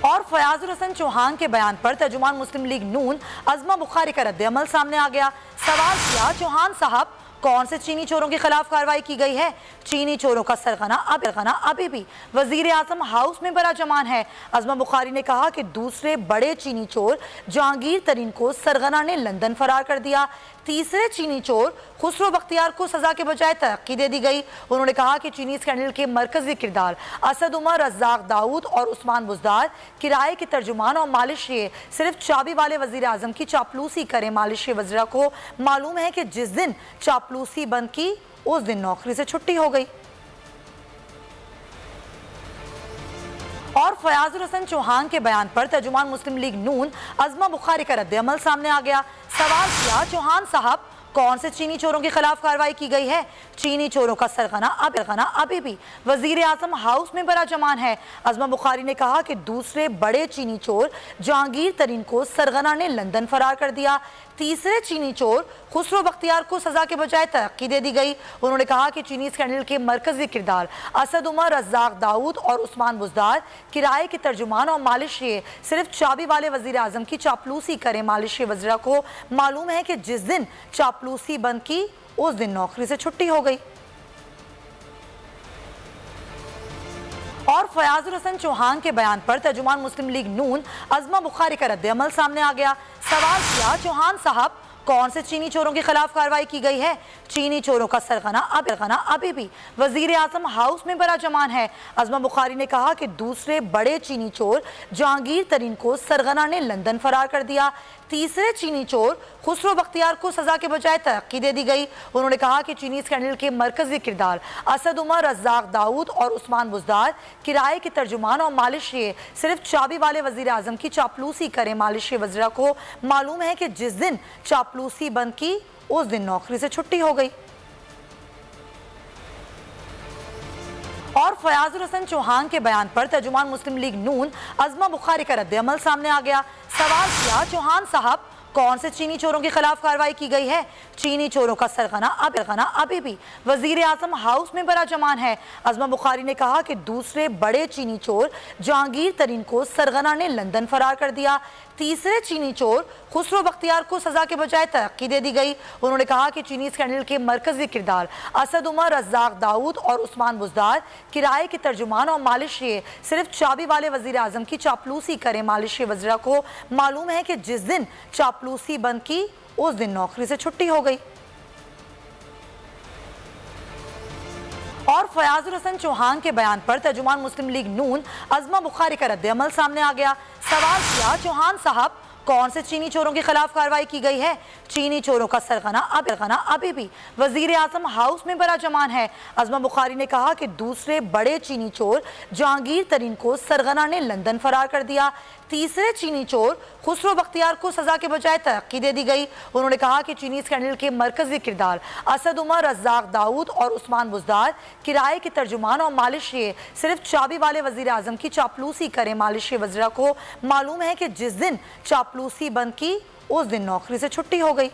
और फयाजुल हसन चौहान के बयान पर तर्जुमान मुस्लिम लीग नून अज़मा बुखारी का रद्द-ए-अमल सामने आ गया। सवाल किया, चौहान साहब कौन से चीनी चोरों के खिलाफ कार्रवाई की गई है? चीनी चोरों का सरगना अभी भी वजीर आजम हाउस में बराजमान है। अज़मा बुखारी ने कहा कि दूसरे बड़े चीनी चोर जहांगीर तरीन को सरगना ने लंदन फरार कर दिया। तीसरे चीनी चोर खुसरो बख्तियार को सजा के बजाय तरक्की दे दी गई। उन्होंने कहा कि चीनी स्कैंडल के मरकजी किरदार असद उमर, रज़ाक दाऊद और उस्मान बुज़दार किराए के तर्जुमान और मालिशिये सिर्फ चाबी वाले वजीर आजम की चापलूसी करें। मालिशिये वज़ीरा को मालूम है कि जिस दिन चापलूसी बंद की उस दिन नौकरी से छुट्टी हो गई। और फयाजुल हसन चौहान के बयान पर तर्जुमान मुस्लिम लीग नून अज़मा बुखारी का रद्द-ए-अमल सामने आ गया। सवाल किया, चौहान साहब कौन से चीनी चोरों के खिलाफ कार्रवाई की गई है? चीनी चोरों का सरगना अभी भी वजीर आजम हाउस में बराजमान है। अज़मा बुखारी ने कहा कि दूसरे बड़े चीनी चोर जहांगीर तरीन को सरगना ने लंदन फरार कर दिया। तीसरे चीनी चोर खुसरो बख्तियार को सजा के बजाय तरक्की दे दी गई। उन्होंने कहा कि चीनी स्कैंडल के मरकजी किरदार असद उमर, रज़ाक दाऊद और उस्मान बुज़दार किराए के तर्जुमान और मालिशिये सिर्फ चाबी वाले वजीर आजम की चापलूसी करें। मालिशिये वज़ीरा को मालूम है कि जिस दिन चापलूसी बंद की उस दिन नौकरी से छुट्टी हो गई। और फयाजुल हसन चौहान के बयान पर तर्जुमान मुस्लिम लीग नून अज़मा बुखारी का रद्द-ए-अमल सामने आ गया। सवाल किया, चौहान साहब कौन से चीनी चोरों के खिलाफ कार्रवाई की गई है? चीनी चोरों का सरगना अभी भी वजीर आजम हाउस में बराजमान है। अज़मा बुखारी ने कहा कि दूसरे बड़े चीनी चोर जहांगीर तरीन को सरगना ने लंदन फरार कर दिया। तीसरे चीनी चोर खुसरो बख्तियार को सजा के बजाय तरक्की दे दी गई। उन्होंने कहा कि चीनी स्कैंडल के मरकजी किरदार असद उमर, रज़ाक दाऊद और उस्मान बुज़दार किराए के तर्जुमान और मालिशिये सिर्फ चाबी वाले वजीर आजम की चापलूसी करें। मालिशिये वज़ीरा को मालूम है कि जिस दिन चापलूसी बंद की उस दिन नौकरी से छुट्टी हो गई। और फयाजुल हसन चौहान के बयान पर तर्जुमान मुस्लिम लीग नून अज़मा बुखारी का रद्द-ए-अमल सामने आ गया। सवाल किया, चौहान साहब कौन से चीनी चोरों के खिलाफ कार्रवाई की गई है? चीनी चोरों का सरगना अभी भी वजीर आजम हाउस में बराजमान है। अज़मा बुखारी ने कहा कि दूसरे बड़े चीनी चोर जहांगीर तरीन को सरगना ने लंदन फरार कर दिया। तीसरे चीनी चोर खुसरो बख्तियार को सजा के बजाय तरक्की दे दी गई। उन्होंने कहा कि चीनी स्कैंडल के मरकजी किरदार असद उमर, रज़ाक दाऊद और उस्मान बुज़दार किराए के तर्जुमान और मालिशिये सिर्फ चाबी वाले वजीर आजम की चापलूसी करें। मालिशिये वज़ीरा को मालूम है कि जिस दिन चापलूसी बंद की उस दिन नौकरी से छुट्टी हो गई। और फयाजुल हसन चौहान के बयान पर तर्जुमान मुस्लिम लीग नून अज़मा बुखारी का रद्द-ए-अमल सामने आ गया। सवाल किया, चौहान साहब कौन से चीनी चोरों के खिलाफ कार्रवाई की गई है? चीनी चोरों का सरगना अभी भी वजीर आजम हाउस में बराजमान है। अज़मा बुखारी ने कहा कि दूसरे बड़े चीनी चोर जहांगीर तरीन को सरगना ने लंदन फरार कर दिया। तीसरे चीनी चोर खुसरो बख्तियार को सजा के बजाय तरक्की दे दी गई। उन्होंने कहा कि चीनी स्कैंडल के मरकजी किरदार असद उमर, रज़ाक दाऊद और उस्मान बुज़दार किराए के तर्जुमान और मालिशिये सिर्फ चाबी वाले वजीर आजम की चापलूसी करें। मालिशिये वज़ीरा को मालूम है कि जिस दिन चापलूसी बंद की उस दिन नौकरी से छुट्टी हो गई।